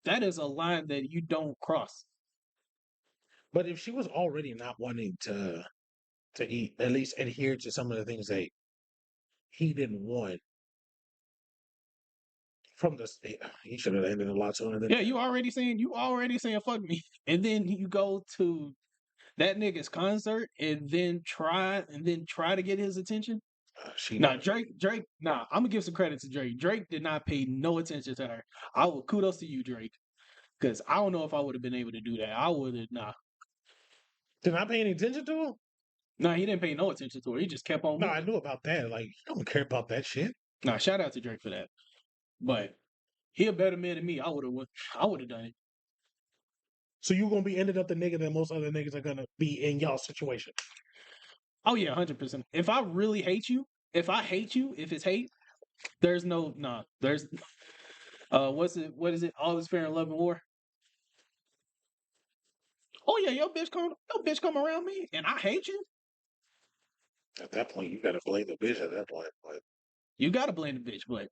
that is a line that you don't cross. But if she was already not wanting to eat, at least adhere to some of the things that he didn't want from the state, he should have ended a lot sooner than Yeah, that. you already saying fuck me, and then you go to that nigga's concert and then try to get his attention. She Nah, didn't. Drake. Nah, I'm gonna give some credit to Drake. Drake did not pay no attention to her. I will kudos to you, Drake, because I don't know if I would have been able to do that. I would have nah. Did not pay any attention to him? Nah, he didn't pay no attention to her. He just kept on No, I moving. knew about that. Like, you don't care about that shit. Nah, shout out to Drake for that. But he a better man than me. I would have done it. So you gonna be ended up the nigga that most other niggas are gonna be in y'all situation. Oh yeah, 100%. If I really hate you, if it's hate, there's no nah. There's what is it? All is fair in love and war. Oh yeah, your bitch come around me and I hate you. At that point, you gotta blame the bitch at that point. But You gotta blame the bitch, but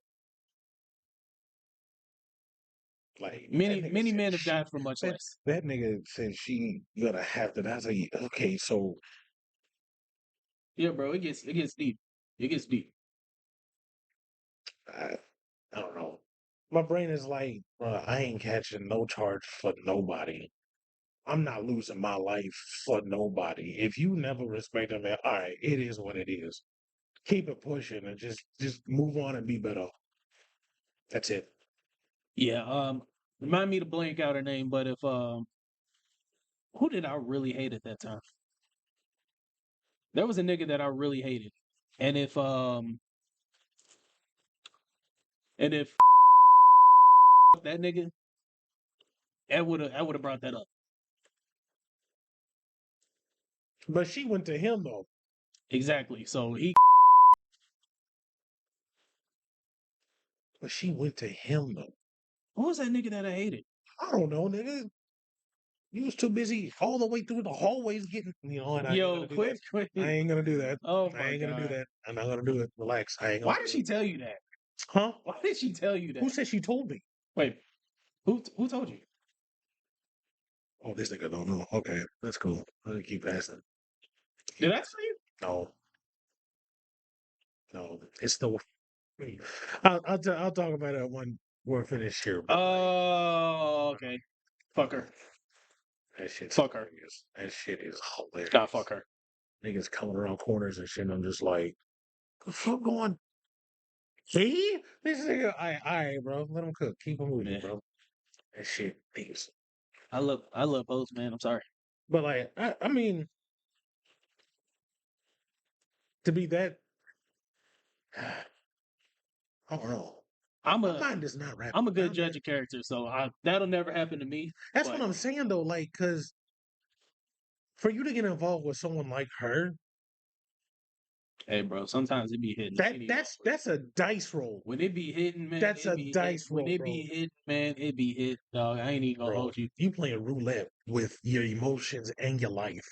like that many nigga many said men have she died for much that less. that nigga said she gonna have to. That's like, okay, so Yeah, bro, it gets deep. It gets deep. I, I don't know. My brain is like, I ain't catching no charge for nobody. I'm not losing my life for nobody. If you never respect them, man, all right, it is what it is. Keep it pushing and just move on and be better. That's it. Yeah, remind me to blank out her name, but if who did I really hate at that time? There was a nigga that I really hated. And if that nigga, I would have brought that up. But she went to him though. Exactly. So he But she went to him though. who was that nigga that I hated? I don't know, nigga. You was too busy all the way through the hallways getting, and I ain't Yo, gonna do that. quit. I ain't gonna do that. Oh I my ain't gonna do god. that. I'm not gonna do it. Relax. I ain't gonna Why did do it. she tell you that? Huh? Why did she tell you Who that? said she told me? Wait, who told you? Oh, this nigga don't know. Okay, that's cool. I'm gonna keep passing. Did I tell you? No, no. It's the. I'll talk about it when we're finished here. But like Oh, okay. Fuck her. that shit's Fuck her. hilarious. That shit is Nah, fuck hilarious. her. Niggas coming around corners and shit. And I'm just like, the fuck going? See this nigga. All right, bro. Let him cook. Keep him moving, Man, bro. That shit is. I love hoes, man. I'm sorry. But like, I mean, to be that, I don't know. I'm My a mind is not wrapped I'm a good around judge that. of character, so that'll never happen to me. That's what But I'm saying though. Like, cause for you to get involved with someone like her, hey, bro, sometimes it be hitting. I that ain't even gonna that's hold you. that's a dice roll. When it be hitting, man, That's it a be hit. dice When roll, it bro. be hitting, man, it be hit, dog. I ain't even gonna Bro, hold you. you playing roulette with your emotions and your life.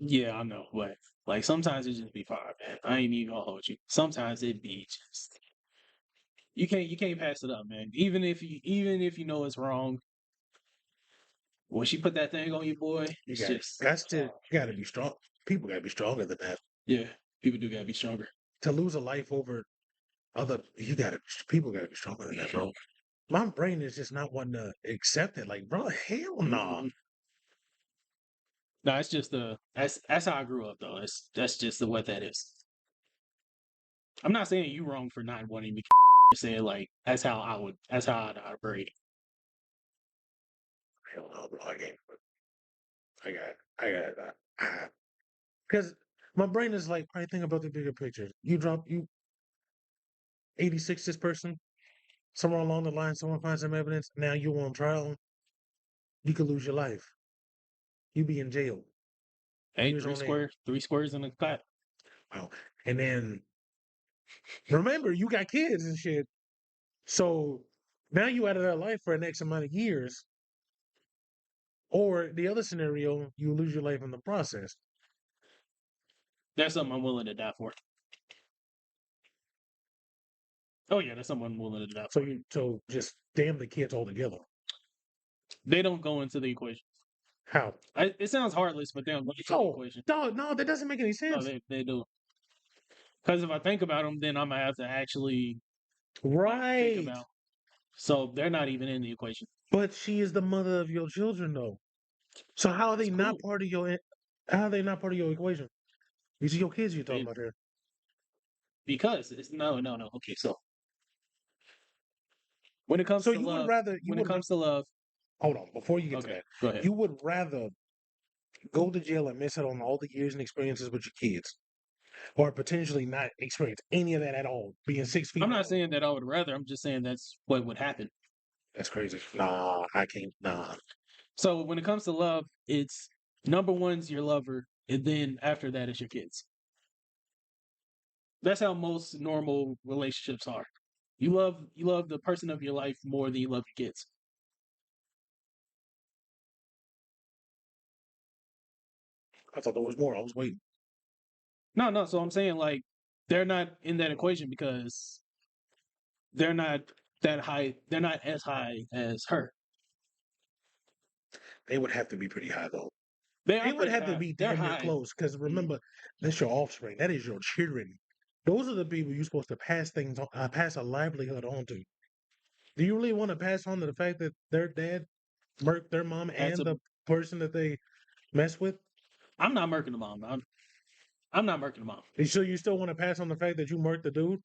Yeah, I know, but like sometimes it just be fine, man. I ain't even gonna hold you. Sometimes it be just you can't pass it up, man. Even if you know it's wrong, when she put that thing on you, boy, You it's got just that's to you got to be strong. People got to be stronger than that. yeah. People do gotta be stronger. To lose a life over other, you got to people got to be stronger than that, bro. My brain is just not one to accept it. Like, bro, hell nah. Mhm. No, it's just that's how I grew up though. That's just the what that is. I'm not saying you wrong for not wanting me. Just saying like that's how I'd operate. Hell no, bro. I can't. I got. Because my brain is like, I think about the bigger picture. You 86 this person. Somewhere along the line, someone finds some evidence. Now you on trial. You could lose your life. You be in jail. Hey, Years on end. three squares in the clap. Wow. And then remember, you got kids and shit. So now you out of their life for an X amount of years. Or the other scenario, you lose your life in the process. That's something I'm willing to die for. Oh yeah, that's something I'm willing to die for. So just damn the kids altogether. They don't go into the equation. How? It sounds heartless, but they don't go into the No, equation. no, that doesn't make any No, sense. they do. Because if I think about them, then I'm gonna have to actually think Right. about. So they're not even in the equation. But she is the mother of your children, though. So how are That's they not cool. part of your? How are they not part of your equation? These are your kids you're talking They, about here. because it's no. Okay, so when it comes So to you would love, rather when it comes to love, hold on before you get to okay, that. go ahead. You would rather go to jail and miss out on all the years and experiences with your kids, or potentially not experience any of that at all, being 6 feet I'm not down. saying that I would rather. I'm just saying that's what would happen. That's crazy. Nah, I can't. Nah. So when it comes to love, it's number one's your lover, and then after that, it's your kids. That's how most normal relationships are. You love the person of your life more than you love your kids. I thought there was more. I was waiting. No. So I'm saying like they're not in that equation because they're not that high. They're not as high as her. They would have to be pretty high though. They They are would pretty have to high. be They're damn near high. close because Mhm. remember, that's your offspring. That is your children. Those are the people you're supposed to pass things on, pass a livelihood on to. Do you really want to pass on to the fact that their dad murked their mom That's and a. the person that they mess with? I'm not murking the mom. I'm not murking the mom. And so you still want to pass on the fact that you murked the dude?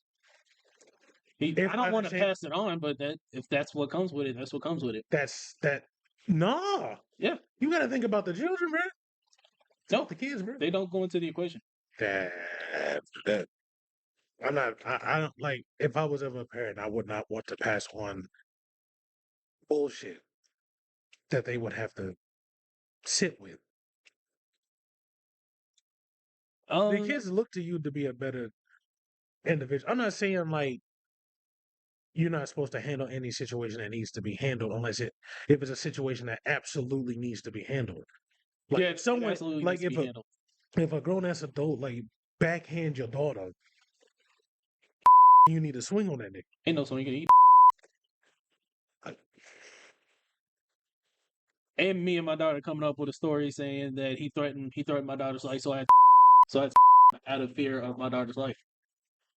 I If I don't want to understand, pass it on, but that if that's what comes with it, that's what comes with it. that's that. Nah, Yeah. you got to think about the children, man. It's about No, the kids, bro. they don't go into the equation. That I'm not. I don't like. If I was ever a parent, I would not want to pass on bullshit that they would have to sit with. The Um, kids look to you to be a better individual. I'm not saying like you're not supposed to handle any situation that needs to be handled unless if it's a situation that absolutely needs to be handled. Like yeah, if it someone absolutely like needs to be handled. if a grown ass adult like backhand your daughter, you need to swing on that nigga. Ain't no someone you can eat. Like, And me and my daughter coming up with a story saying that he threatened my daughter's life, so I had out of fear of my daughter's life,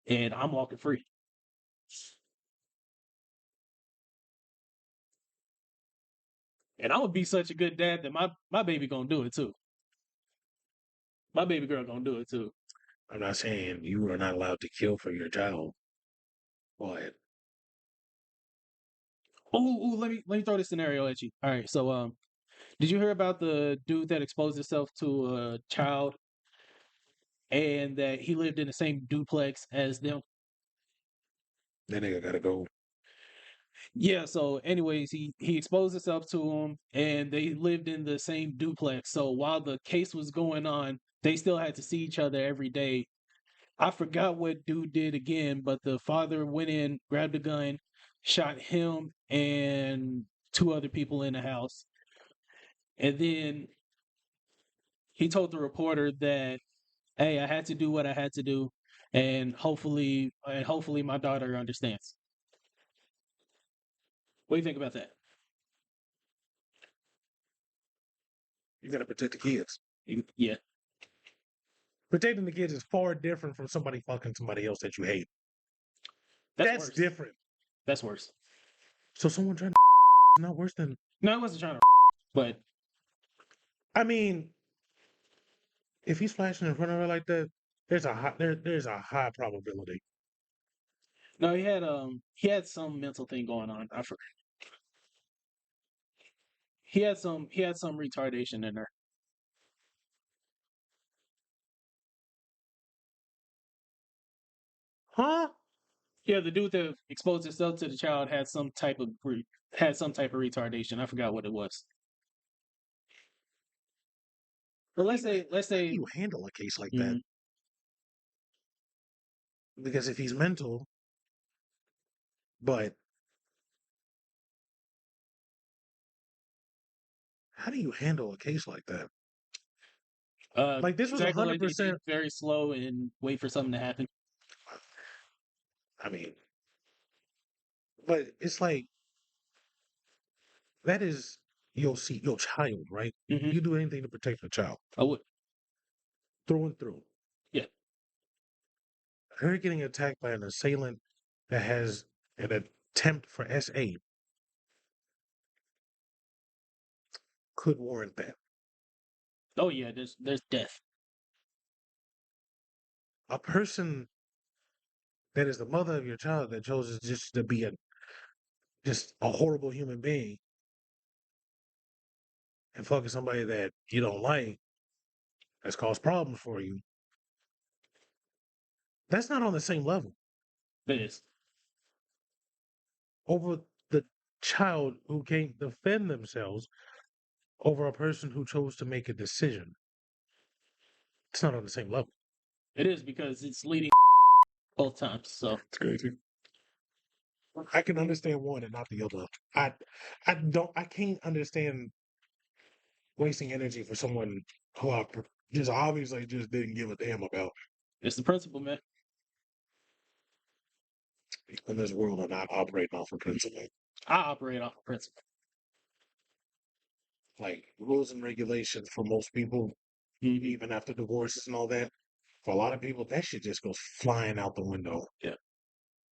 and I'm walking free. And I would be such a good dad that my baby gonna do it too. My baby girl gonna do it too. I'm not saying you are not allowed to kill for your child, but Oh, let me throw this scenario at you. All right, so did you hear about the dude that exposed himself to a child and that he lived in the same duplex as them? that nigga gotta go. Yeah, so anyways, he exposed himself to him and they lived in the same duplex. So while the case was going on, they still had to see each other every day. I forgot what dude did again, but the father went in, grabbed a gun, shot him and two other people in the house. And then he told the reporter that, "Hey, I had to do what I had to do, and hopefully my daughter understands." What do you think about that? You gotta protect the kids. Yeah, Protecting the kids is far different from somebody fucking somebody else that you hate. that's That's worse. different. That's worse. So someone trying to is not worse than. No, I wasn't trying to, but I mean, if he's flashing in front of her like that, there's a high probability. no, he had some mental thing going on. I forgot. He had some retardation in there. Huh? Yeah, the dude that exposed himself to the child had some type of retardation. I forgot what it was. But let's say let's How do say you handle a case like that? mm, Because if he's mental, but how do you handle a case like that? Like this just was a acting hundred like they think percent. very slow and wait for something to happen. I mean, but it's like that is. you'll see your child, right? Hmm. You do anything to protect your child, I would. through and through. Yeah. Her getting attacked by an assailant that has an attempt for SA could warrant that. Oh yeah. There's death. A person that is the mother of your child that chose just to be just a horrible human being and fucking somebody that you don't like that's caused problems for you. That's not on the same level. It is. Over the child who can't defend themselves over a person who chose to make a decision. It's not on the same level. It is because it's leading both times. So It's crazy. I can understand one and not the other. I I can't understand wasting energy for someone who I just obviously just didn't give a damn about. it's the principle, man. In this world are not operating off of principle. I operate off of principle. Like rules and regulations for most people, Hmm. even after divorces and all that, for a lot of people, that shit just goes flying out the window. Yeah.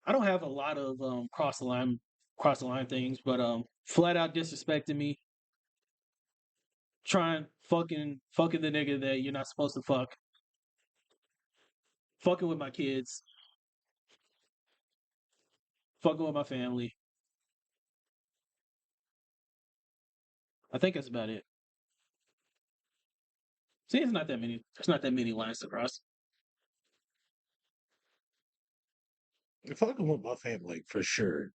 I don't have a lot of cross the line things, but flat out disrespecting me, trying fucking the nigga that you're not supposed to fuck, fucking with my kids, fucking with my family. I think that's about it. See, it's not that many. There's not that many lines to cross. Fucking with my family for sure.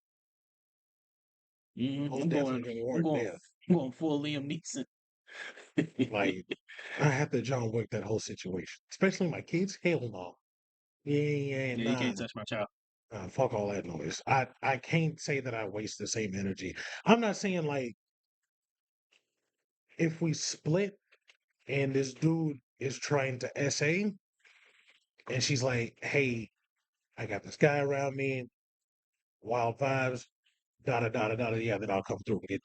I'm Most going. definitely gonna I'm warrant going. death. I'm going full Liam Neeson. Like I had to John Wick that whole situation, especially my kids. Hell no. Yeah, Yeah, you nah. can't touch my child. Fuck all that noise. I can't say that I waste the same energy. I'm not saying like if we split and this dude is trying to SA and she's like, hey, I got this guy around me, wild vibes, da da, yeah, then I'll come through and get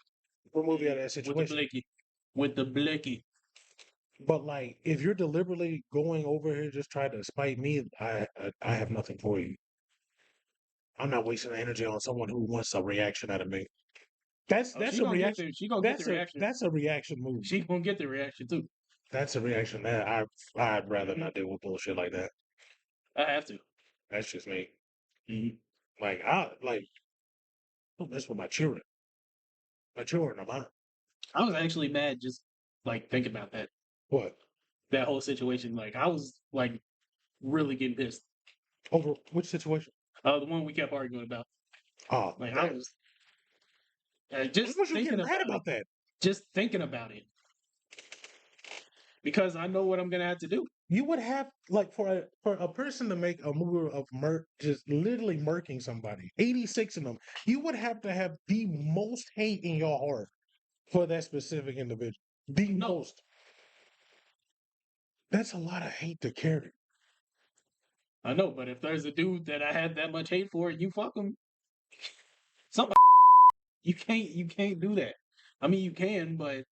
remove you out of that With the situation. blicky. With the blicky. But like if you're deliberately going over here just trying to spite me, I have nothing for you. I'm not wasting energy on someone who wants a reaction out of me. Oh, That's she a gonna get reaction. there. She gonna get the reaction. That's a reaction move. She gonna get the reaction too. That's a reaction that I'd rather not deal with bullshit like that. I have to. That's just me. Mhm. Like I like don't mess with my children. My children are mine. I was actually mad just like thinking about What? that whole situation. Like I was like really getting pissed. Over which situation? The one we kept arguing about. Oh, Like I that was why just was you thinking getting mad about it. about that? Just thinking about it because I know what I'm gonna have to do. You would have like for a person to make a movie of just literally murking somebody, 86 of them, you would have to have the most hate in your heart for that specific individual. The No, most. That's a lot of hate to carry. I know, but if there's a dude that I had that much hate for, you fuck him. Some you can't do that. I mean, you can, but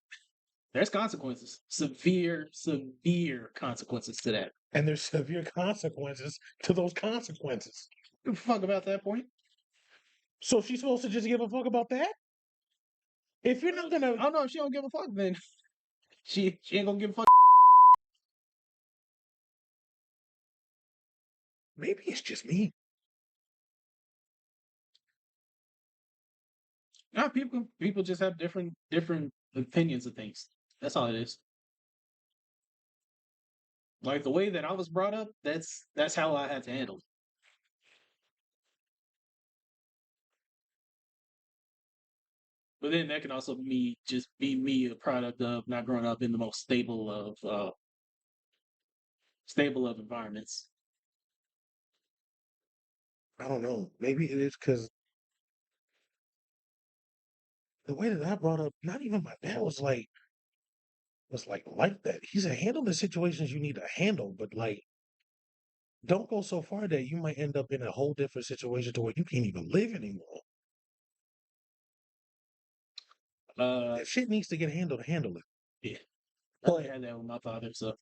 there's consequences. Severe consequences to that. And there's severe consequences to those consequences. Give a fuck about that point. So she's supposed to just give a fuck about that? If you're not gonna I don't know if she don't give a fuck, then she ain't gonna give a fuck. maybe it's just me. Nah, people just have different opinions of things. That's all it is. Like the way that I was brought up, that's how I had to handle it. But then that can also be me a product of not growing up in the most stable of environments. I don't know. Maybe it is because the way that I brought up, not even my dad was like that. He said, handle the situations you need to handle, but like don't go so far that you might end up in a whole different situation to where you can't even live anymore. If shit needs to get handled, handle it. Yeah, I But had that with my father. So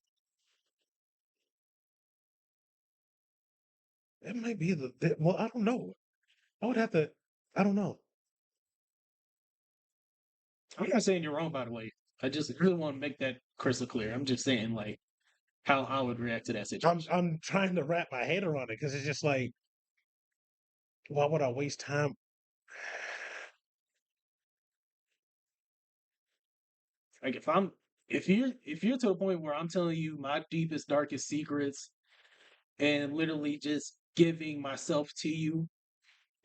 it might be well, I don't know. I would have to. I don't know. I'm not saying you're wrong, by the way. I just really want to make that crystal clear. I'm just saying like how I would react to that situation. I'm trying to wrap my head around it because it's just like, why would I waste time? Like if you're to the point where I'm telling you my deepest, darkest secrets and literally just giving myself to you,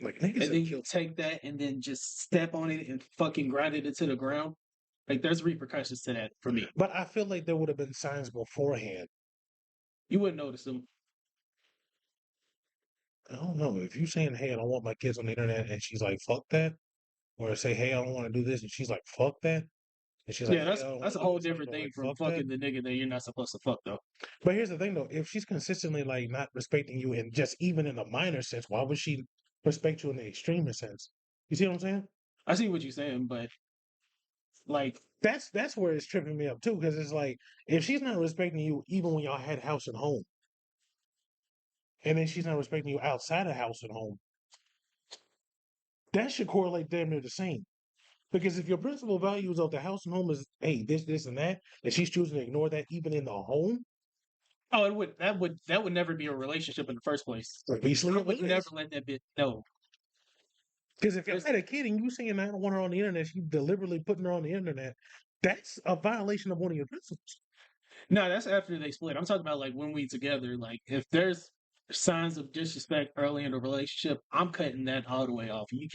Like niggas and have then you killed. take that and then just step on it and fucking grind it into the ground, like there's repercussions to that for me. But I feel like there would have been signs beforehand. You wouldn't notice them. I don't know. If you saying, "Hey, I don't want my kids on the internet," and she's like, "Fuck that," or say, "Hey, I don't want to do this," and she's like, "Fuck that," and she's like, Yeah, "Hey, I don't want that's to a do whole this," and different you're thing like, from "Fuck that." fucking the nigga that you're not supposed to fuck though. But here's the thing, though: if she's consistently like not respecting you, and just even in the minor sense, why would she respect you in the extreme sense? You see what I'm saying? I see what you're saying, but like, That's where it's tripping me up too, because it's like if she's not respecting you even when y'all had house and home, and then she's not respecting you outside of house and home, that should correlate damn near the same. Because if your principal values of the house and home is hey this and that, and she's choosing to ignore that even in the home, oh, that would never be a relationship in the first place. obviously I it would never is. let that bitch know. Because if you There's had a kid and you saying I don't want her on the internet, she deliberately putting her on the internet, that's a violation of one of your principles. no, that's after they split. I'm talking about like when we together. Like if there's signs of disrespect early in the relationship, I'm cutting that all the way off. You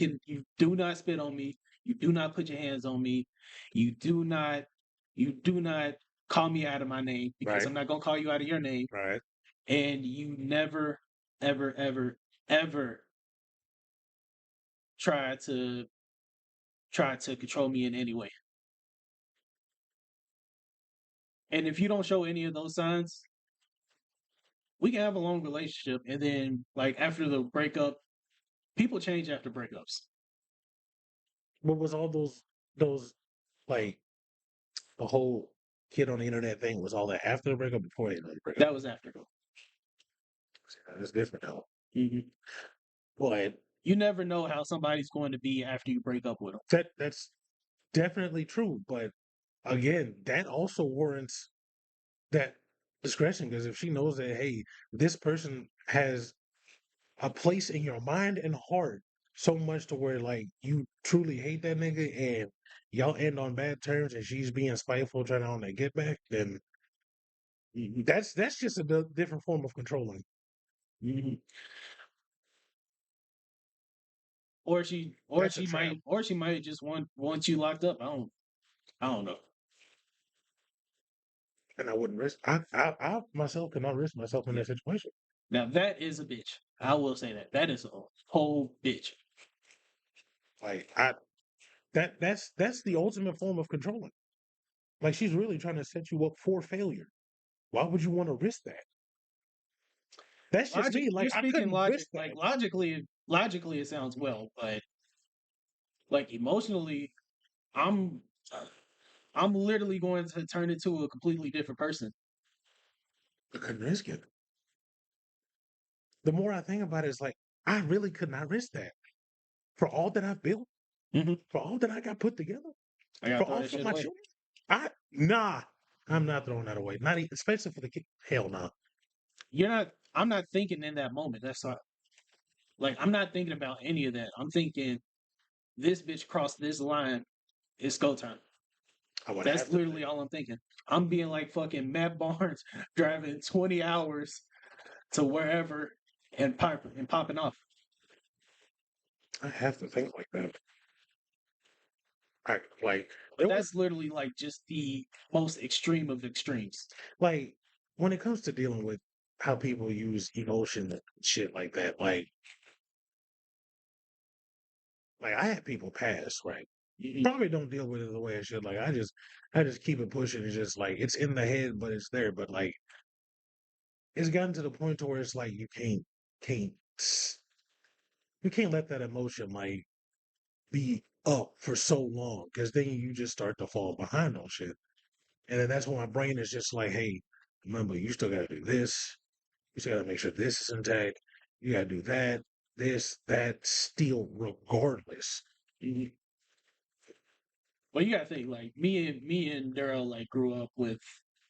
do not spit on me. You do not put your hands on me. You do not you do not call me out of my name because Right, I'm not gonna call you out of your name. right. And you never, ever, ever, ever try to control me in any way. And if you don't show any of those signs, we can have a long relationship. And then like after the breakup, people change after breakups. What was all those like the whole kid on the internet thing was all that after the breakup, before the breakup? That was after. That's different though. Hmm. But You never know how somebody's going to be after you break up with them. that's definitely true. But again, that also warrants that discretion because if she knows that hey, this person has a place in your mind and heart so much to where like you truly hate that nigga and y'all end on bad terms and she's being spiteful trying to on that get back, then that's just a different form of controlling. Hmm. That's a trap, or she might just want you locked up. I don't know. and I wouldn't risk. I myself cannot risk myself in Yeah. that situation. Now that is a bitch. I will say that. That is a whole bitch. Like that's the ultimate form of controlling. Like she's really trying to set you up for failure. Why would you want to risk that? That's just me. Like You're I speaking couldn't logic. risk Like that. logically, it sounds well, but like emotionally, I'm I'm literally going to turn into a completely different person. I couldn't risk it. The more I think about it, it's like I really could not risk that for all that I've built, Hmm. for all that I got put together, I gotta for throw all that for shit my away. children. I nah, I'm not throwing that away. Not even, especially for the kid. Hell no. You're not. I'm not thinking in that moment. That's not like I'm not thinking about any of that. I'm thinking this bitch crossed this line. It's go time. I would That's have to literally all I'm thinking. I'm being like fucking Matt Barnes driving 20 hours to wherever and popping off. I have to think like that. I like But there was that's literally like just the most extreme of extremes. like when it comes to dealing with how people use emotion and shit like that, like I had people pass, right? Mhm. Probably don't deal with it the way I should. Like I just keep it pushing. It's just like it's in the head, but it's there. But like it's gotten to the point to where it's like can't you can't let that emotion like be up for so long because then you just start to fall behind on shit. And then that's when my brain is just like, hey, remember, you still got to do this. You still got to make sure this is intact. You got to do that, this, that, still, regardless. Mhm. Well, you gotta think like me and Daryl like grew up with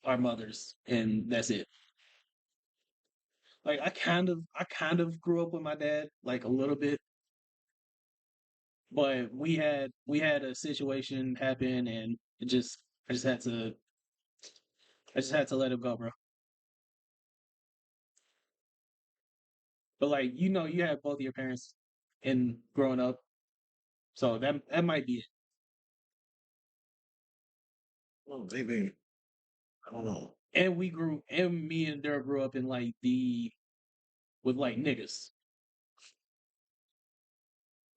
our mothers, and that's it. Like I kind of grew up with my dad like a little bit, but we had a situation happen, and it just I just had to I just had to let him go, bro. But like you know, you have both your parents in growing up, so that might be it. Well, maybe, I don't know. And me and Daryl grew up in like the with like niggas.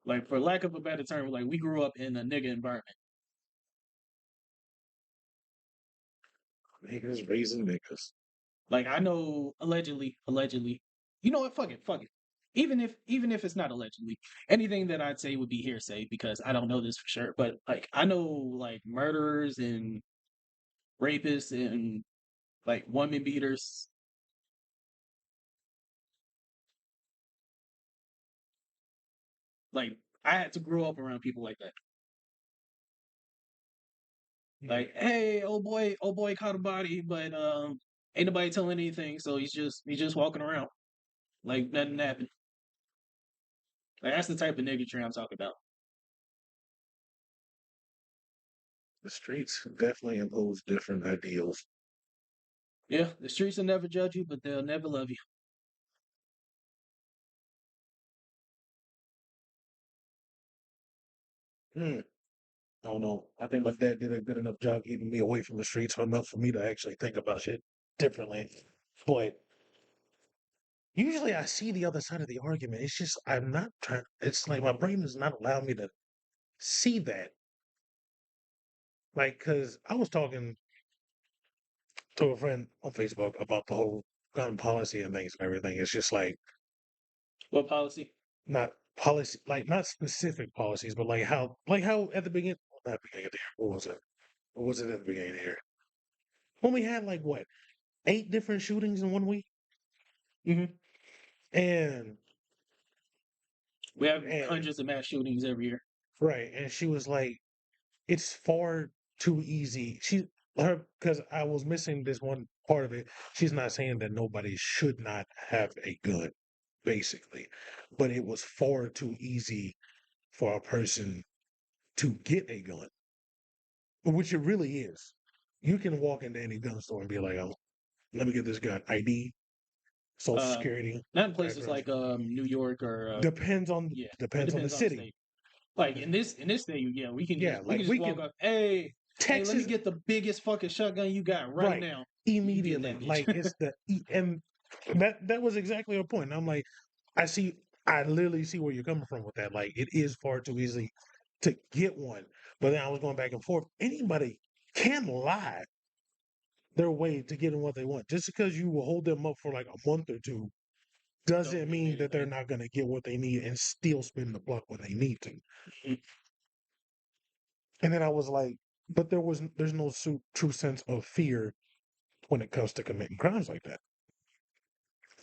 Like for lack of a better term, like we grew up in a nigga environment. Niggas raising niggas. Like I know allegedly. You know what? Fuck it. Even if it's not allegedly, anything that I'd say would be hearsay because I don't know this for sure. But like I know like murderers and rapists and like woman beaters. Like I had to grow up around people like that. Yeah. Like, hey, old boy caught a body, but ain't nobody telling anything, so he's just walking around like nothing happened. Like that's the type of niggatry I'm talking about. The streets definitely impose different ideals. Yeah, the streets will never judge you, but they'll never love you. Hmm. I don't know. I think my dad did a good enough job keeping me away from the streets enough for me to actually think about shit differently. But usually I see the other side of the argument. It's just I'm not trying. It's like my brain does not allow me to see that. Like, because I was talking to a friend on Facebook about the whole gun policy and things and everything. It's just like What policy? not policy, like not specific policies, but like how at the beginning, not beginning of the year. What was it? What was it at the beginning of the year? When we had like what 8 different shootings in one week, Hmm. and We have and hundreds of mass shootings every year. right, and she was like, it's far too easy. She her because I was missing this one part of it. She's not saying that nobody should not have a gun, basically, but it was far too easy for a person to get a gun, which it really is. You can walk into any gun store and be like, "Oh, let me get this gun. ID, Social Uh, Security, Not in places background." like New York or Depends on yeah, it depends on the depends on the city. state. Like in this state, yeah, Yeah, we like can just we walk can up. Hey, let me Texas, get the biggest fucking shotgun you got right right? now. You get Immediately, that bitch. like it's and that was exactly her point. And I'm like, I see, I literally see where you're coming from with that. Like, it is far too easy to get one. But then I was going back and forth. Anybody can lie their way to getting what they want. Just because you will hold them up for like a month or two Don't doesn't mean mean that they're anything. not going to get what they need and still spend the buck when they need to. Mhm. And then I was like, but there's no true sense of fear when it comes to committing crimes like that.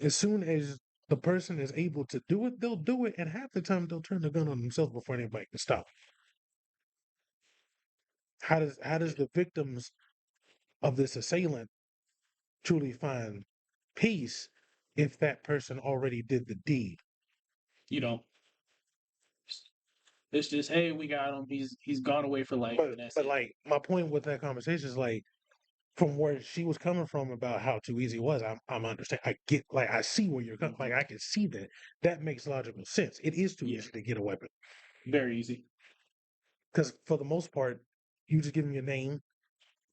As soon as the person is able to do it, they'll do it, and half the time they'll turn the gun on themselves before anybody can stop. How does the victims of this assailant truly find peace if that person already did the deed? You know, it's just hey, we got him. He's gone away for life, But and that's but it. like my point with that conversation is like from where she was coming from about how too easy it was. I'm understand. I get like I see where you're coming. Hmm. Like I can see that. That makes logical sense. It is too Yeah, easy to get a weapon very easy. because for the most part, you just give them your name,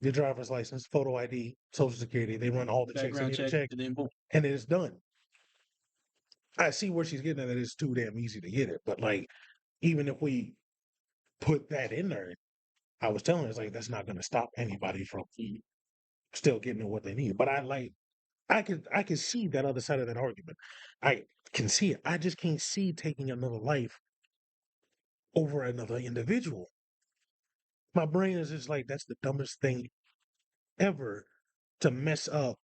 your driver's license, photo ID, social security. They run all the checks they Background need to check, check, and then boom. and it's done. I see where she's getting at that it's too damn easy to get it. But like, even if we put that in there, I was telling her it's like that's not gonna stop anybody from Mhm. still getting what they need. But I can see that other side of that argument. I can see it. I just can't see taking another life over another individual. My brain is just like, that's the dumbest thing ever to mess up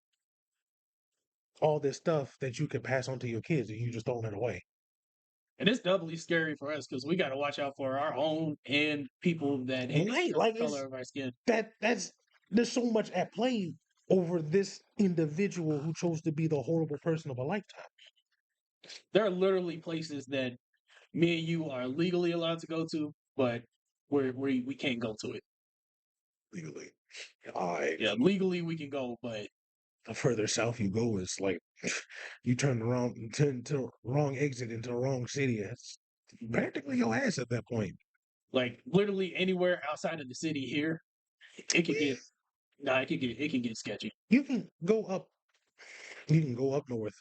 all this stuff that you could pass on to your kids and you just throwing it away. And it's doubly scary for us because we got to watch out for our own and people that hate us Right? because of Like the color it's of our skin. that's there's so much at play over this individual who chose to be the horrible person of a lifetime. There are literally places that me and you are legally allowed to go to, but we can't go to it. Legally. I Yeah, legally we can go, but the further south you go, it's like you turn to wrong exit into the wrong city. It's practically your ass at that point. like literally anywhere outside of the city here, it could get nah, it can get sketchy. You can go up. You can go up north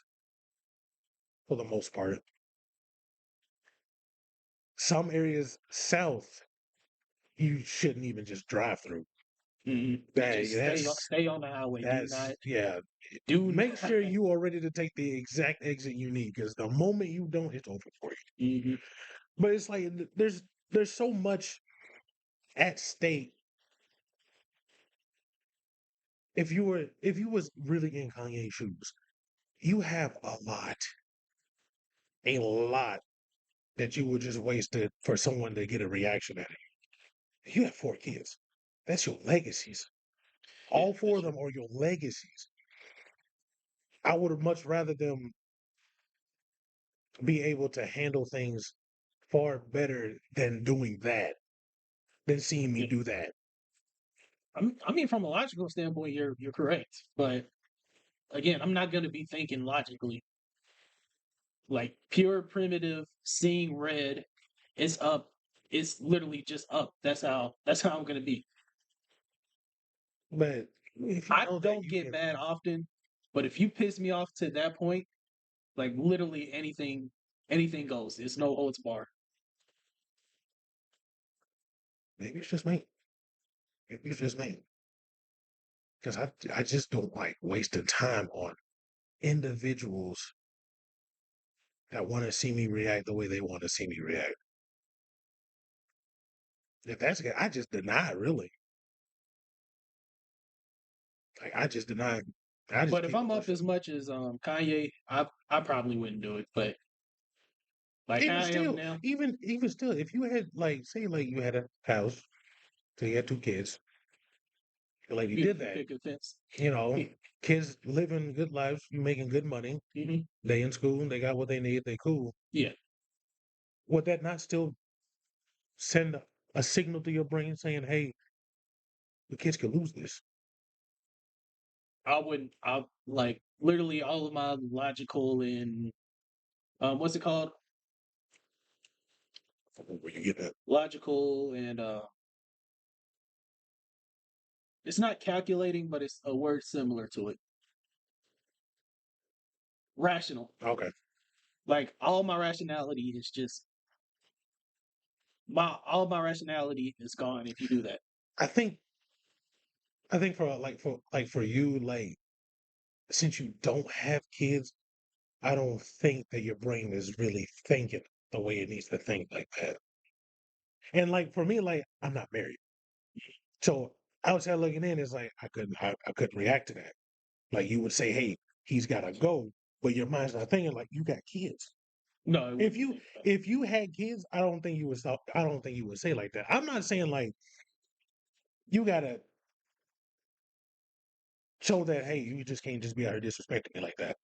for the most part. Some areas south, you shouldn't even just drive through. That Just stay on the highway. that's yeah. Do Make not. sure you are ready to take the exact exit you need because the moment you don't, it's over for you. Mhm. But it's like there's so much at stake. If you was really in Kanye's shoes, you have a lot that you would just wasted for someone to get a reaction at it. You have 4 kids. That's your legacies. Yeah, All four that's of true. them are your legacies. I would have much rather them be able to handle things far better than doing that, than seeing me Yeah. do that. I mean, from a logical standpoint, you're correct, but again, I'm not going to be thinking logically. Like pure primitive, seeing red, it's up. It's literally just up. That's how I'm going to be. But if you I know that don't you get can, mad often, but if you piss me off to that point, like literally anything goes. It's no holds bar. maybe it's just me. Maybe it's just me. Because I just don't like wasting time on individuals that want to see me react the way they want to see me react. If that's the case, I just deny it, really. Like I just deny it. I just But if keep it I'm up pushing. as much as Kanye, I probably wouldn't do it. But like how Even I am still, now, even still, if you had like say like you had a house, so you had 2 kids, the lady did beautiful that, picket fence. you know, kids living good lives, you making good money, Hmm. they in school, they got what they need, they cool. Yeah, Would that not still send a signal to your brain saying, "Hey, the kids could lose this"? I wouldn't. I like literally all of my logical and what's it called? Where you get that? Logical and it's not calculating, but it's a word similar to it. Rational. Okay, Like all my rationality is just my all my rationality is gone if you do that. I think for you like since you don't have kids, I don't think that your brain is really thinking the way it needs to think like that. And like for me, like I'm not married. So outside looking in, it's like I couldn't react to that. Like you would say, "Hey, he's got to go," but your mind's not thinking like you got kids. No, it If wouldn't you think that. if you had kids, I don't think you would stop. I don't think you would say like that. I'm not saying like you gotta show that. Hey, you just can't just be out here disrespecting me like that.